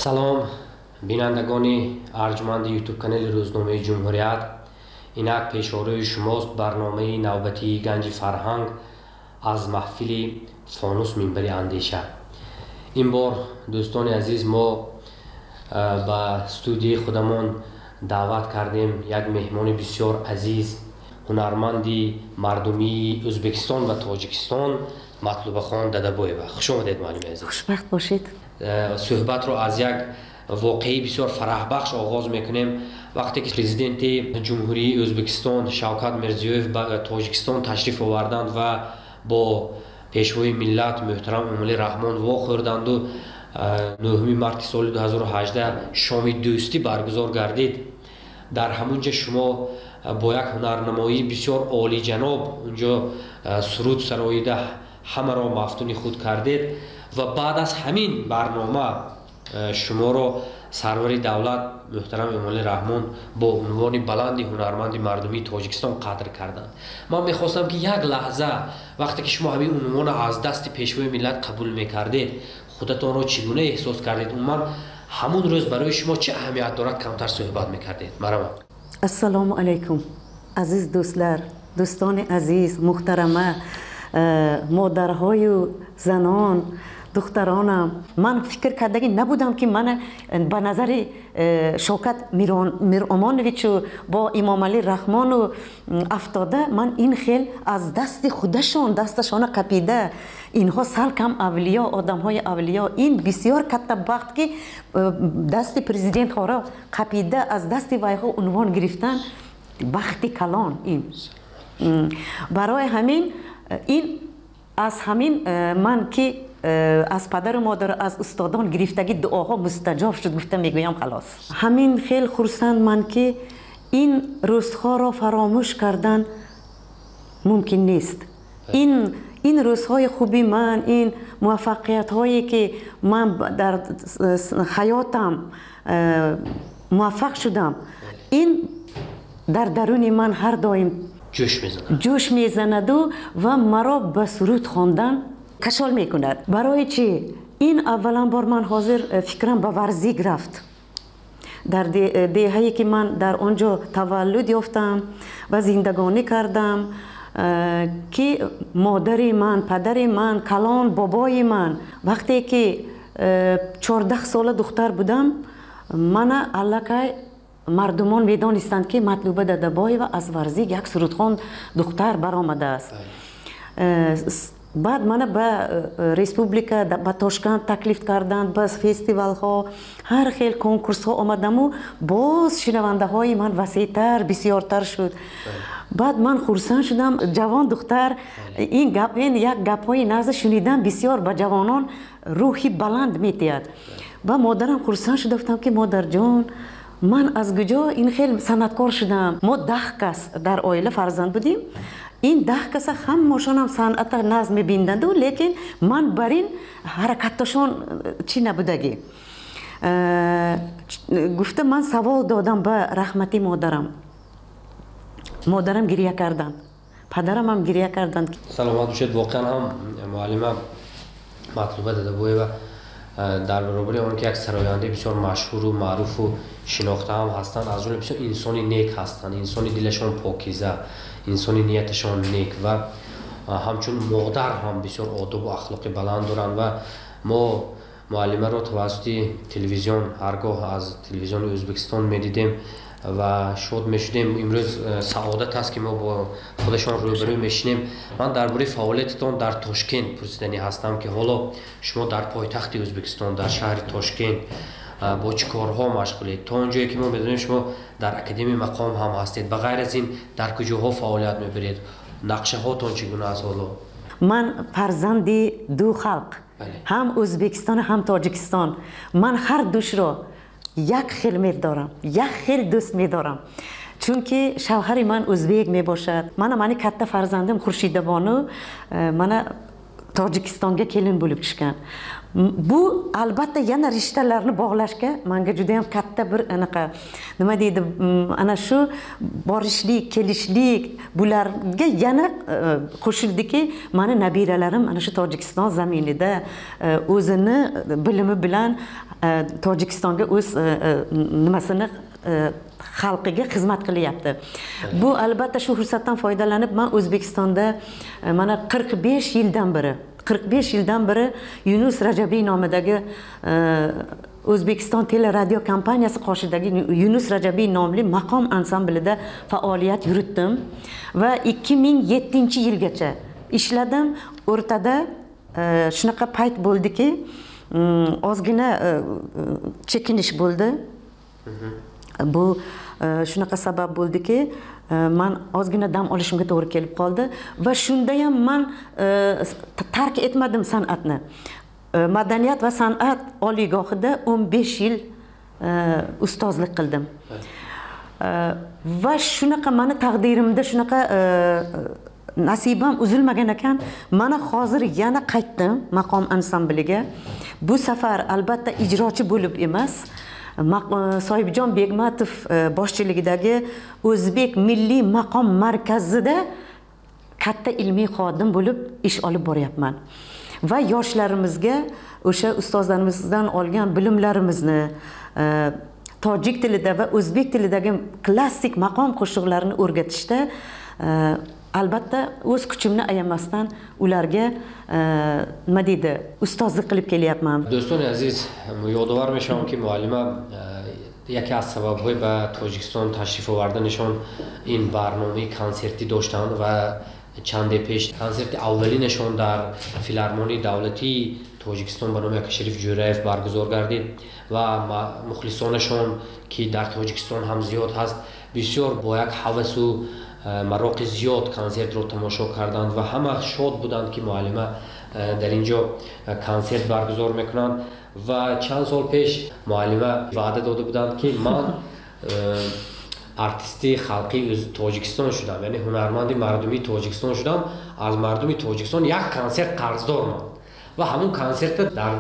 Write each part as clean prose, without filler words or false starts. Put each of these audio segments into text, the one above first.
سلام بینندگان ارجمند یوتیوب کانال روزنامه جمهوریت. اینک پیش‌روی شماست برنامه نوبتی گنج فرهنگ از محفل فانوس منبر اندیشه. این بار دوستان عزیز ما به استودیوی خودمان دعوت کردیم یک مهمان بسیار عزیز، هنرمندی مردمی ازبکستان و تاجیکستان، مطلوبه خان ددابویeva. خوش آمدید معلم عزیز. خوشبخت باشید. صحبت رو از یک واقعی بسیار فرح بخش آغاز میکنیم. وقتی که پرزیدنت جمهوری ازبکستان شوکت میرزیویف به تاجیکستان تشریف آوردند و با پیشوای ملت محترم امومالی رحمان واخوردند و 9 مارس سال 2018 شام دوستی برگزار گردید. در همونجا شما با یک هنرنمایی بسیار عالی جناب اونجا سرود سراییده همه را مفتون خود کردید و بعد از همین برنامه شما را سرور دولت محترم امومالی رحمان با عنوان بلند هنرمند مردمی تاجیکستان قدر کردند. من میخواستم که یک لحظه وقتی که شما همین عنوان از دست پیشوای ملت قبول میکردید خودتان را چگونه احساس کردید؟ من همون روز برای شما چه اهمیت دارد کمتر صحبت میکردید؟ مرحبا. السلام علیکم عزیز دوستlar، دوستان عزیز محترمه، مادرهای و زنان، دخترانم، من فکر کردگی نبودم که من به نظر شوکت میرامانویچ با امامعلی رحمان افتاده من این خیل از دست خودشان دستشان قپیده اینها سلکم اولیا آدم های اولیا این بسیار کت بخت که دست پرزیدنت ها را قپیده از دست ویها عنوان گرفتن بخت کلان. این برای همین این از همین من که از پدر و مادر از استادان گرفتگی دعاها مستجاب شد گفته میگویم خلاص. همین خیلی خرسند من که این روزها را فراموش کردن ممکن نیست. این روزهای خوبی من، این موفقیت هایی که من در حیاتم موفق شدم این در درون من هر دایم جوش میزند و مرا به سرود خواندن کشال میکند. برای چی؟ این اولا بار من حاضر فکرم به ورزیگ رفت در دهه‌ای که من در آنجا تولد یافتم و زندگانی کردم که مادر من، پدر من، کلان بابای من وقتی که 14 ساله دختر بودم من علکه مردمان میدانستند که مطلوبه ددابویeva از ورزیگ یک سرودخوان دختر برآمده است. بعد من به ریسپوبلیکا به تاشکند تکلیف کردند، به فستیوال ها هر خیل کنکورس ها آمدم و باز شنونده های من وسیع‌تر بسیارتر شد. بعد من خرسند شدم جوان دختر این یک گپ های نزد شنیدم بسیار به جوانان روحی بلند میتید و مادرم خرسند شد گفتم که مادر جان من از کجا این خیلی صنعتکار شدم. ما 10 کس در عائله فرزند بودیم، این 10 کس هم ماشانم صنعت نظم می‌بیندند لیکن من بر این حرکتشان چی نبودگی. گفته من سوال دادم به رحمتی مادرم گریه کردند، پدرم هم گریه کردند. سلامت باشید. واقعا هم معلمه مطلوبه ددابویeva در برابر آن که یک سراینده بسیار مشهور و معروف و شناخته هم هستند از جمله بسیار انسانی نیک هستند، انسانی دلشان پاکیزه، انسانی نیتشان نیک و همچون مادر هم بسیار آداب و اخلاق بلند دارند و ما معلمه را توسط تلویزیون هرگاه از تلویزیون ازبکستان میدیدیم و شاد میشدیم. امروز سعادت است که ما با خودشان روبرو میشینیم. من درباره فعالیتتان در تاشکند پرسیدنی هستم که حالا شما در پایتخت ازبکستان در شهر تاشکند با چه کارها مشغولید؟ تا اونجایی که ما میدونیم شما در اکادمی مقام هم هستید و غیر از این در کجاها فعالیت میبرید؟ نقشه هاتون چگونه است حالا؟ من فرزندی دو خلق، هم ازبکستان هم تاجیکستان. من هر دوش را یک خیل می‌دارم، یک خیل دوست می‌دارم، چون که شوهر من ازبک میباشد. من کت فرزندم خورشید بانو من Tojikistonga kelin bo'lib tushgan. Bu albatta yana rishtalarni bog'lashga menga juda ham katta bir anaqa nima deydi, ana shu borishlik, kelishlik bularga yana qo'shildiki, meni nabiralarim ana shu Tojikiston zaminida o'zini bilimi bilan Tojikistonga o'z nimasini xalqiga xizmat qilyapti. Bu albatta shu fursatdan foydalanib men O'zbekistonda mana 45 yildan beri Yunus Rajabiy nomidagi O'zbekiston teleradio kompaniyasi qoshidagi Yunus Rajabiy nomli maqom ansamblida faoliyat yuritdim va 2007-yilgacha ishladim. O'rtada shunaqa payt bo'ldiki, ozgina chekinish bo'ldi. Bu shunaqa sabab bo'ldiki, men ozgina dam olishimga to'g'ri kelib qoldi va shunda ham men tark etmadim san'atni. Madaniyat va san'at oliygohida 15 yil ustozlik qildim. Va shunaqa meni taqdirimda shunaqa nasibam uzilmagan ekan. Mana hozir yana qaytdim maqom ansambliga. Bu safar albatta ijrochi bo'lib emas, Soyibjon Begmatov boshchiligidagi O'zbek Milliy maqom markazida katta ilmiy xodim bo'lib ish olib boryapman. Va yoshlarimizga o'sha ustozlarimizdan olgan bilimlarimizni tojik tilida va o'zbek tilidagi klassik maqom qo'shiqlarini o'rgatishda albatta o'z kuchimni ayamasdan ularga nima deydi, ustozlik qilib kelyapman. دوستان عزیز، یادآور میشم که معلمه یکی از سبب‌های به تاجیکستان تشریف آوردنشان این برنامه کنسرتی داشتند و چند پیش کنسرت اولینشان در فیلارمونی دولتی تاجیکستان به نام یک شریف جورایف برگزار گردید و مخلصانشان که در تاجیکستان هم زیاد هست بسیار با یک هوس و مراق زیاد کنسرت رو تماشا کردند و همه شاد بودند که معلمه در اینجا کنسرت برگزار میکنند و چند سال پیش معلمه وعده داده بودند که من ارتیستی خلقی از تاجیکستان شدم، یعنی هنرمند مردمی تاجیکستان شدم، از مردمی تاجیکستان یک کنسرت قرضدار ماند و همون کنسرت در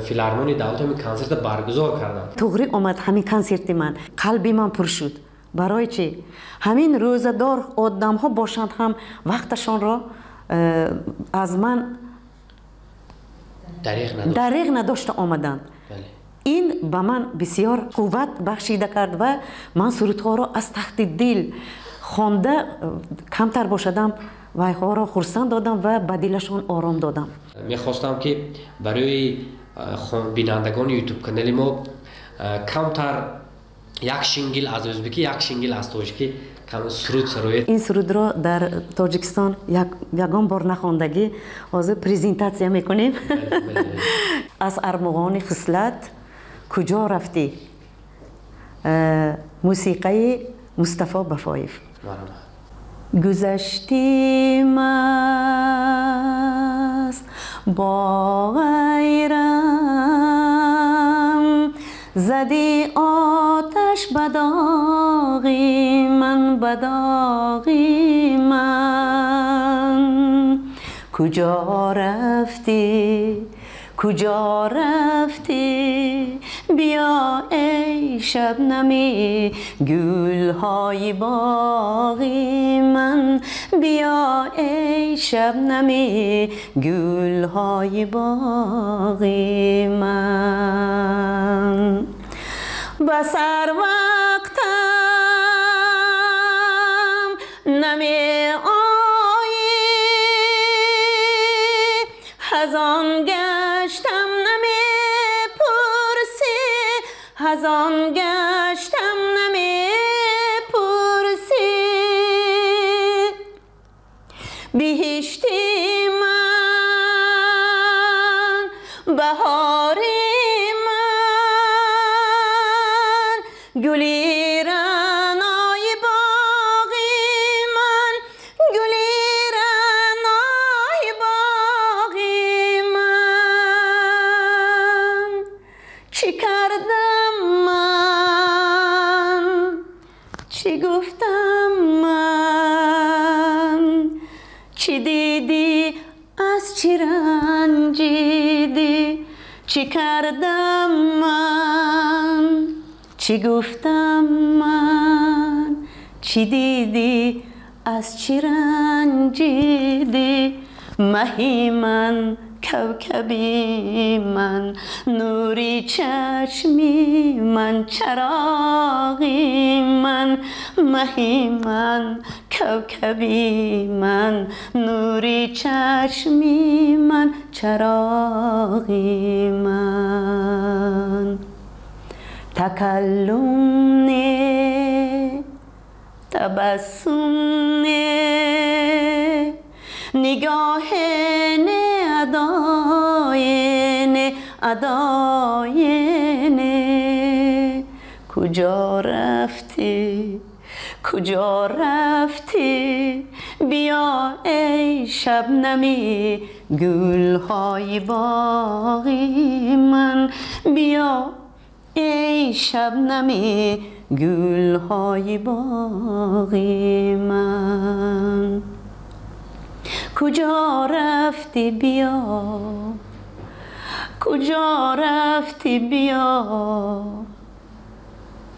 فیلارمونی دولت همین کنسرت برگزار کردم. توغری اومد همین کنسرت من، قلبی من پر شد. برای چی؟ همین روزدار آدم ها باشند هم وقتشان را از من دریغ نداشته آمدند. این به من بسیار قوت بخشیده کرد و من سرودها را از تحت دل خوانده کمتر باشدم و اینها را خرسند دادم و به دلشان آرام دادم. میخواستم که برای بینندگان یوتیوب کانال ما کمتر یک شینگل از ازبکی، یک شینگل از تاجیکی سرود سرایت. این سرود را در تاجیکستان یگان بار نخواندگی حاضر پریزنتاسیا میکنیم. از ارمغان خصلت کجا رفتی؟ موسیقی مصطفی بفایف. گذشتیم است با غیرم، زدی آتش بداغی من، بداغی من. کجا رفتی؟ کجا رفتی؟ بیا ای شبنمی گلهای باغی من، بیا ای شبنمی گلهای باغی من. بسر وقتم نمی آیی، خزان گشتم نمی پرسی، خزان گشتم نمی پرسی. بهشتی من، بهاری من، گلی رنای باغی من، گلی رنای باغی من. چی کردم من؟ چی گفتم من؟ چی دیدی از چی رنگ چی کردم من چی گفتم من چی دیدی از چی رنجیدی مهی من کوکبی من نوری چشمی من چراغی من مهی من کوکبی من نوری چشمی من چراغی من تکلم نه تبسم نه نگاه نه ادای نه کجا رفتی کجا رفتی بیا ای شبنمی گلهای باغی من بیا ای شبنمی گلهای باغی من کجا رفتی بیا کجا رفتی بیا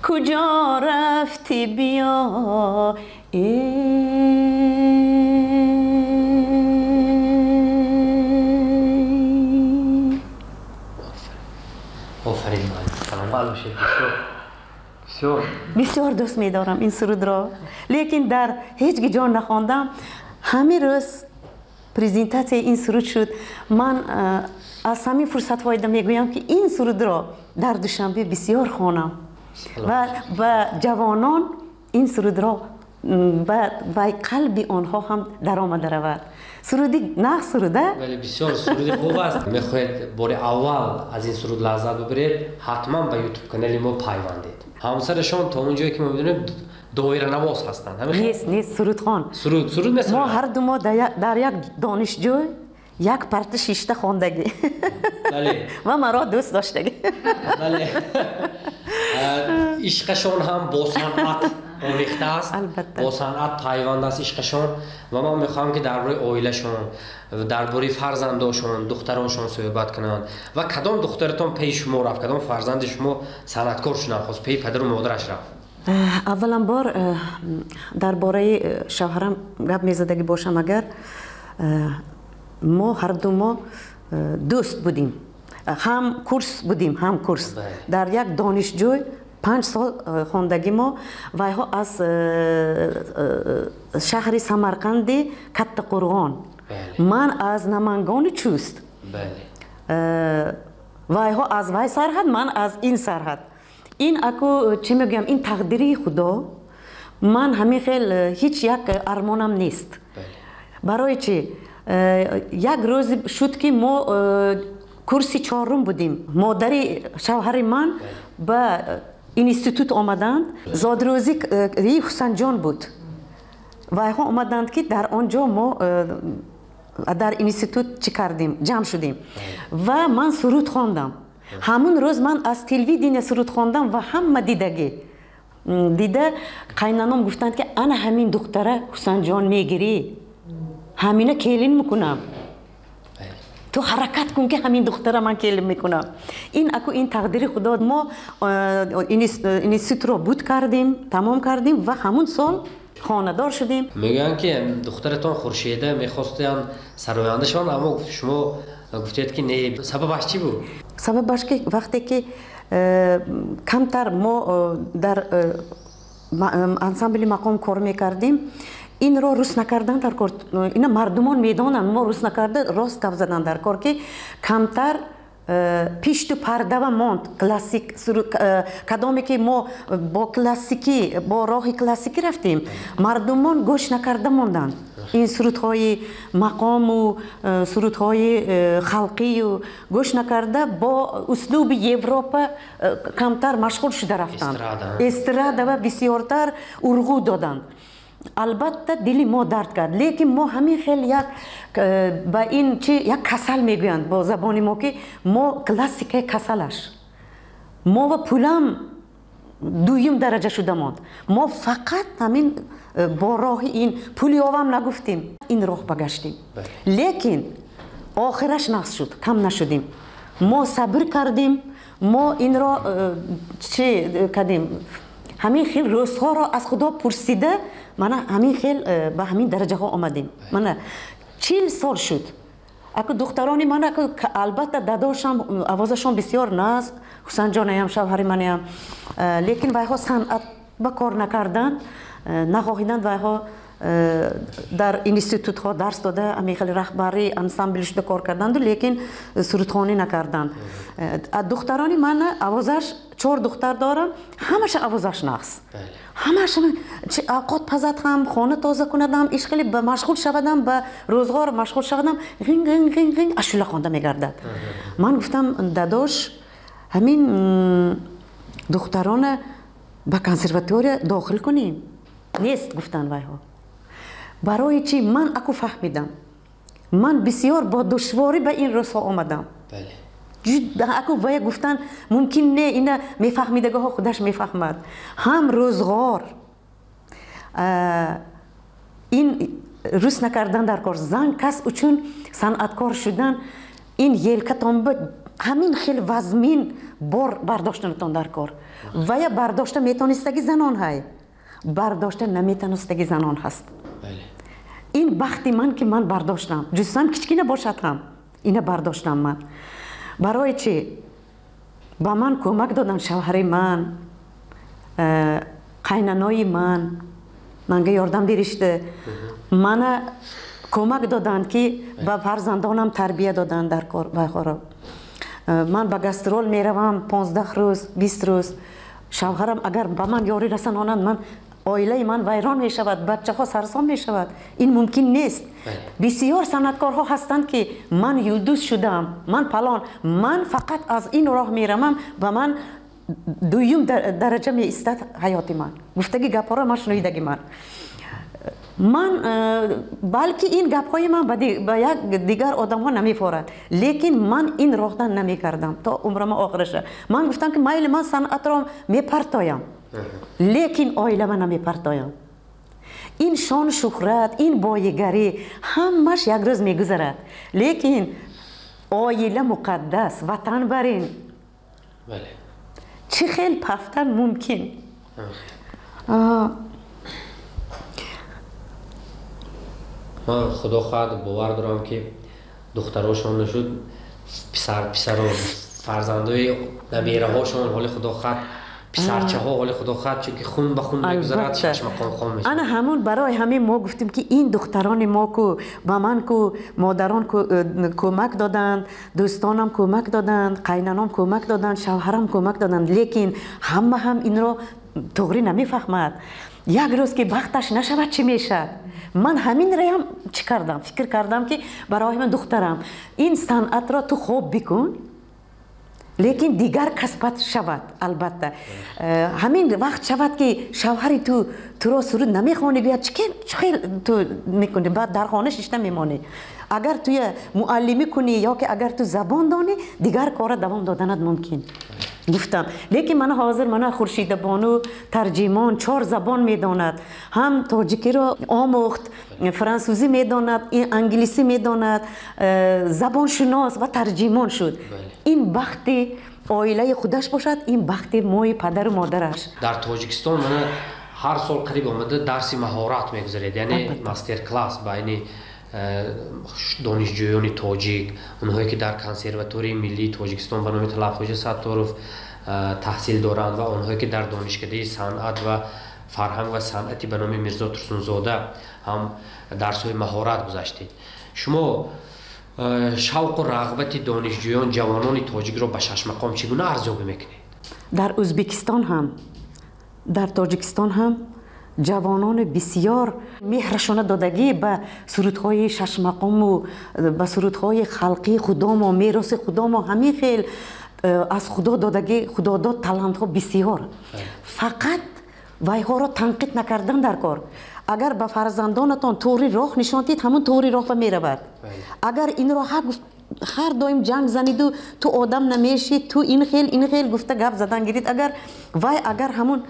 کجا رفتی بیا آفرین بسیار دوست می‌دارم این سرود را لیکن در هیچ جا نخواندم همین روز پرزنتاسی این سرود شد من از همین فرصت فایده میگویم که این سرود را در دوشنبه بسیار خوانم و جوانان این سرود را و قلب آنها هم در آمده رود سرودی نه سروده ولی بسیار سرودی خوب است میخواهید بار اول از این سرود لذت ببرید حتما به یوتیوب کانال ما پیوندید همسرشان تا اونجایی که ما بدونیم دایره نواز هستند نیست سرود خوان سرود مثل ما هر دو ما در یک دانشجو یک پرت شیشته خواندگی و مرا دوست داشتگی بله عشقشان هم با صنعت آمیخته است با صنعت پیوند است عشقشان و ما میخوام که درباره عائله‌شان درباره فرزنداشون دخترانشون صحبت کنند و کدام دخترتون پی شما رفت کدام فرزند شما صنعتکار شدن خواست پی پدر و مادرش رفت اولا بار درباره شوهرم گپ میزدگی باشم اگر ما هر دو ما دوست بودیم هم کورس بودیم هم کورس در یک دانشجوی 5 سال خواندگی ما و ها از شهر سمرقند کت قرغان من از نمنگان چوست و ها از وای سرحد من از این سرحد این اکو چی میگم این تقدیری خدا من همین خیل هیچ یک ارمانم نیست برای چی یک روز شد که ما کورسی 4 بودیم مادر شوهر من به اینستیتوت آمدند زادروزی حسین جان بود و ها آمدند که در آنجا ما در اینستیتوت چی کردیم جمع شدیم و من سرود خواندم همون روز من از تلویزیون سرود خواندم و همه دیده قاینانم گفتند که انا همین دختره حسین جان میگیری همینه کلین میکنم تو حرکت کن که همین دختره من کلین میکنم این اکو این تقدیر خدا ما اینستیتوت رو بود کردیم تمام کردیم و همون سال خانه‌دار شدیم میگن که دخترتون خورشیده میخواستن سرآینده شون اما شما گفتید که نه سببش چی بود سببش که وقتی که کمتر ما در انسامبل مقام کار میکردیم این رو روس نکردن در کار اینا مردمان میدونن ما روس نکرده راست کف زدن در کار که کمتر پیش تو پرده و ماند کلاسیک کدامی که ما با کلاسیکی با راه کلاسیکی رفتیم مردمان گوش نکرده ماندن این سرودهای مقام و سرودهای خلقی و گوش نکرده با اسلوب یوروپا کمتر مشغول شده رفتن استراده و بسیارتر ارغو دادن البته دلی ما درد کرد لیکن ما همین خیلی یک با این چی یک کسل میگویند با زبان ما که ما کلاسیک کسلش ما و پولم دویم درجه شده ماند ما فقط همین با راه این پولی آوام نگفتیم این راه بگشتیم لیکن آخرش نقص شد کم نشدیم ما صبر کردیم، ما این را چی کردیم، همین خیل روزها را از خدا پرسیده من همین خیل به همین درجه ها آمدیم. من 40 سال شد. اگه دخترانی من که البته داداشم آوازشون بسیار ناز، حسین جان هم شوهر من هم، لیکن وایها صنعت با کار نکردن، نخواهیدن وایها در اینستیتوت ها درس داده، همین خیلی رهبری انسامبلش کار کردند لیکن سرودخوانی نکردند. دخترانی من آوازش 4 دختر دارم، همش آوازش نقص، همش اوقات پزد هم خانه تازه کندم، ایش خیلی به مشغول شدم، به روزگار مشغول شدم، رینگ رینگ رینگ رینگ اشوله خوانده میگردد. من گفتم داداش همین دختران به کنسرواتوار داخل کنیم. نیست گفتن وایها. برای چی؟ من اکو فهمیدم، من بسیار با دشواری به این رسا آمدم. اکو وای گفتن ممکن نه اینا میفهمیدگاه ها خودش میفهمد. هم روزگار این روز نکردن در کار، زن کس چون صنعتکار شدن این یلکتان به همین خیلی وزمین بار برداشتنتان در کار و یا برداشته میتونستگی زنان های، برداشته نمیتونستگی زنان هست. این بختی من که من برداشتم، جستم کچکی نباشد هم اینه برداشتم من. برای چی؟ با من کمک دادن شوهر من، قیننای من، منگه یاردم دیرشته، من کمک دادن که با فرزندانم تربیه دادن در کار بخورم. من با گسترول میروم 15 روز 20 روز، شوهرم اگر با من یاری رسانانند من آیله من ویران می شود، بچه ها سرسام می شود. این ممکن نیست. بسیار صنعتکارها هستند که من یلدوز شدم، من پلان، من فقط از این راه می روم و من دویم درجه می استاد حیات من. گفتگی گپارا ما شنیدگی من بلکه این گپهای من به یک دیگر آدم ها نمی فورد، لیکن من این راهدن نمی کردم تا عمرم آخرشه. من گفتم که مایل من صنعت را می پرتایم، لیکن آیله من نمی پرتایم. این شان شهرت، این بایگری همش یک روز می گذرد، لیکن آیله مقدس، وطن برین چه خیلی پفتن ممکن. من خدا خواهد باور دارم که دختراشون نشد، پسر و فرزندای نمیره هاشون حال خدا خواهد، پسرچه ها حال خدا خواهد، چون که خون به خون میگذرد، چشم خون میشه. انا همون برای همین ما گفتیم که این دختران ما کو با من کو مادران کمک دادند، دوستانم کمک دادند، قیننام کمک دادند، شوهرم کمک دادند، لیکن همه هم این رو تغری نمیفهمد. یک روز که وقتش نشود چی میشه؟ من همین ریم چی کردم؟ فکر کردم که برای من دخترم این صنعت را تو خوب بکن، لیکن دیگر کسبت شود. البته همین وقت شود که شوهری تو را سرود نمیخوانی بیاد، چه خیلی تو میکنی بعد در خانه ششته میمانی. اگر توی معلمی کنی یا که اگر تو زبان دانی دیگر کار دوام دادنت ممکن. گفتم لیکن من حاضر، من خورشید بانو ترجمان 4 زبان میداند، هم تاجیکی را آموخت، فرانسوزی میداند، انگلیسی میداند، زبان شناس و ترجمان شد. این بخت عائله خودش باشد، این بخت مای پدر و مادرش. در تاجیکستان من هر سال قریب آمده درس مهارت میگذارید، یعنی ماستر کلاس بین دانشجویان تاجیک، اونهایی که در کنسرواتوری ملی تاجیکستان به نام طلب خواجه ستارف تحصیل دارند و اونهایی که در دانشکده صنعت و فرهنگ و صنعتی به نام میرزا ترسونزاده هم درس‌های مهارت گذاشتید. شما شوق و رغبت دانشجویان جوانان تاجیک را به 6 مقام چگونه ارزیابی میکنید؟ در ازبکستان هم در تاجیکستان هم جوانان بسیار مهرشان دادگی به سرودهای 6 مقام و به سرودهای خلقی خدا ما، میراث خدا ما، همین خیل از خدا دادگی، خدا داد تالنت ها بسیار. فقط وایها را تنقید نکردن در کار. اگر به فرزندانتان طوری راه نشاندید همون طوری راه میرود. اگر این را هر دایم جنگ زنید و تو آدم نمیشید، تو این خیل گفته گپ زدن گیرید، اگر همون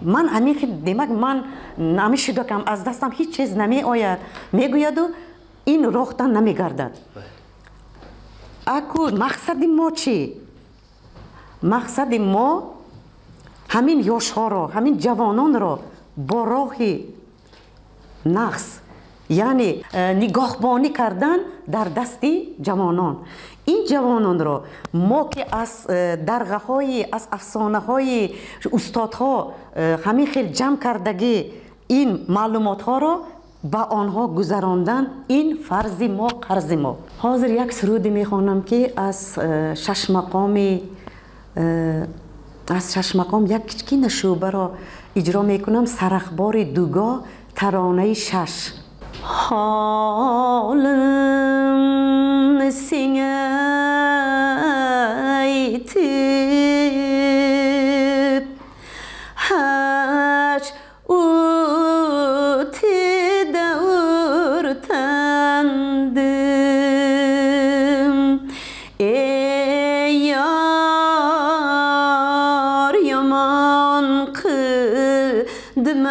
من همین دیمک من نمیشد کم از دستم هیچ چیز نمی آید میگوید و این راختن نمیگردد. اکو مقصد ما چی؟ مقصد ما همین یاشها را، همین جوانان را با راه نقص یعنی نگاهبانی کردن در دست جوانان. این جوانان را ما که از درغه های، از افسانه های استادها همین خیلی جمع کردگی این معلومات ها را با آنها گذراندن، این فرض ما، قرض ما. حاضر یک سرودی میخوانم که از شش مقام یک کچکین شوبه را اجرا میکنم. سرخبار دوگاه ترانه 6. حالم سینگی تیب هش او تی دور تندم ای یار یمان قدم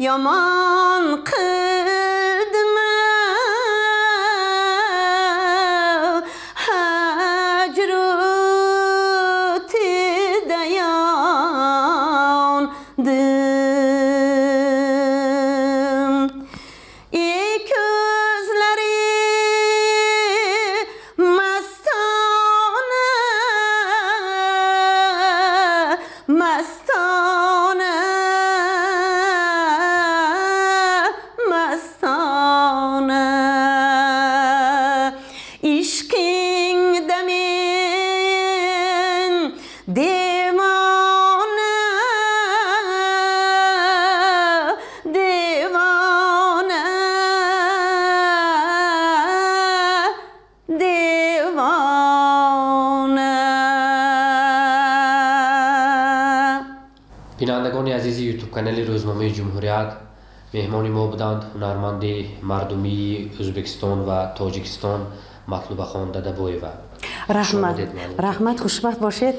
yaman qildimi hacrutida yandım. Gözleri mastane mastane mastane İşkin demin divane divane divane. بینندگان عزیز یوتیوب کانال روزنامه جمهوریت، مهمان ما بودند هنرمند مردمی ازبکستان و تاجیکستان مطلوبه خان دادابویeva. رحمت خوشبخت باشید.